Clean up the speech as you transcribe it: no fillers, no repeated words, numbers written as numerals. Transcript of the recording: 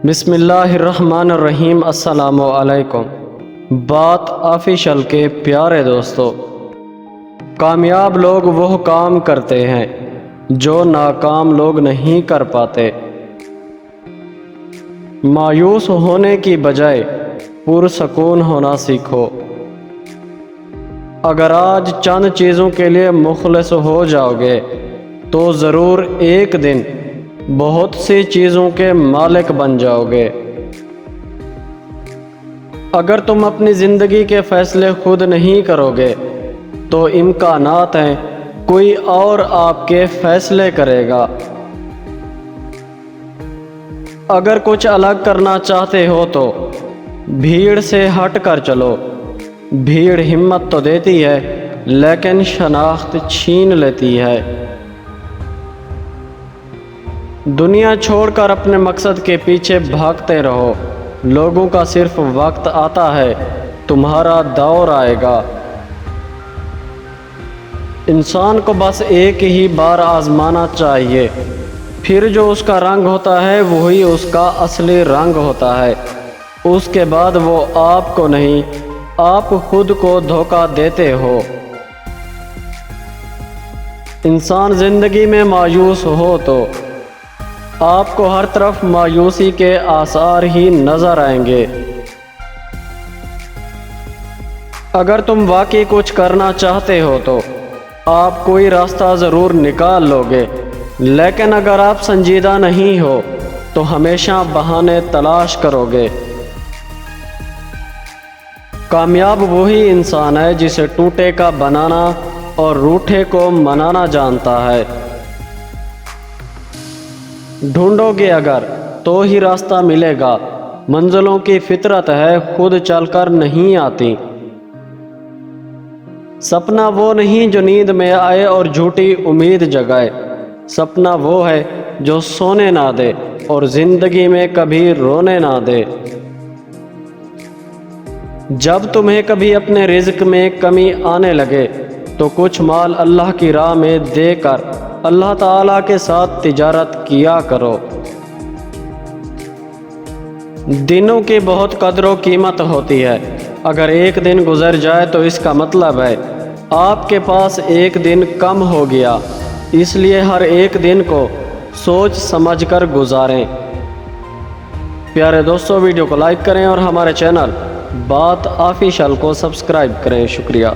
بسم اللہ الرحمن الرحیم۔ السلام علیکم۔ بات آفیشل کے پیارے دوستو، کامیاب لوگ وہ کام کرتے ہیں جو ناکام لوگ نہیں کر پاتے۔ مایوس ہونے کی بجائے پرسکون ہونا سیکھو۔ اگر آج چند چیزوں کے لیے مخلص ہو جاؤ گے تو ضرور ایک دن بہت سی چیزوں کے مالک بن جاؤ گے۔ اگر تم اپنی زندگی کے فیصلے خود نہیں کرو گے تو امکانات ہیں کوئی اور آپ کے فیصلے کرے گا۔ اگر کچھ الگ کرنا چاہتے ہو تو بھیڑ سے ہٹ کر چلو۔ بھیڑ ہمت تو دیتی ہے لیکن شناخت چھین لیتی ہے۔ دنیا چھوڑ کر اپنے مقصد کے پیچھے بھاگتے رہو۔ لوگوں کا صرف وقت آتا ہے، تمہارا دور آئے گا۔ انسان کو بس ایک ہی بار آزمانا چاہیے، پھر جو اس کا رنگ ہوتا ہے وہی اس کا اصلی رنگ ہوتا ہے۔ اس کے بعد وہ آپ کو نہیں، آپ خود کو دھوکہ دیتے ہو۔ انسان زندگی میں مایوس ہو تو آپ کو ہر طرف مایوسی کے آثار ہی نظر آئیں گے۔ اگر تم واقعی کچھ کرنا چاہتے ہو تو آپ کوئی راستہ ضرور نکال لو گے، لیکن اگر آپ سنجیدہ نہیں ہو تو ہمیشہ بہانے تلاش کرو گے۔ کامیاب وہی انسان ہے جسے ٹوٹے کا بنانا اور روٹھے کو منانا جانتا ہے۔ ڈھونڈو گے اگر تو ہی راستہ ملے گا۔ منزلوں کی فطرت ہے، خود چل کر نہیں آتی۔ سپنا وہ نہیں جو نیند میں آئے اور جھوٹی امید جگائے۔ سپنا وہ ہے جو سونے نہ دے اور زندگی میں کبھی رونے نہ دے۔ جب تمہیں کبھی اپنے رزق میں کمی آنے لگے تو کچھ مال اللہ کی راہ میں دے کر اللہ تعالیٰ کے ساتھ تجارت کیا کرو۔ دنوں کی بہت قدر و قیمت ہوتی ہے۔ اگر ایک دن گزر جائے تو اس کا مطلب ہے آپ کے پاس ایک دن کم ہو گیا۔ اس لیے ہر ایک دن کو سوچ سمجھ کر گزاریں۔ پیارے دوستو، ویڈیو کو لائک کریں اور ہمارے چینل بات آفیشل کو سبسکرائب کریں۔ شکریہ۔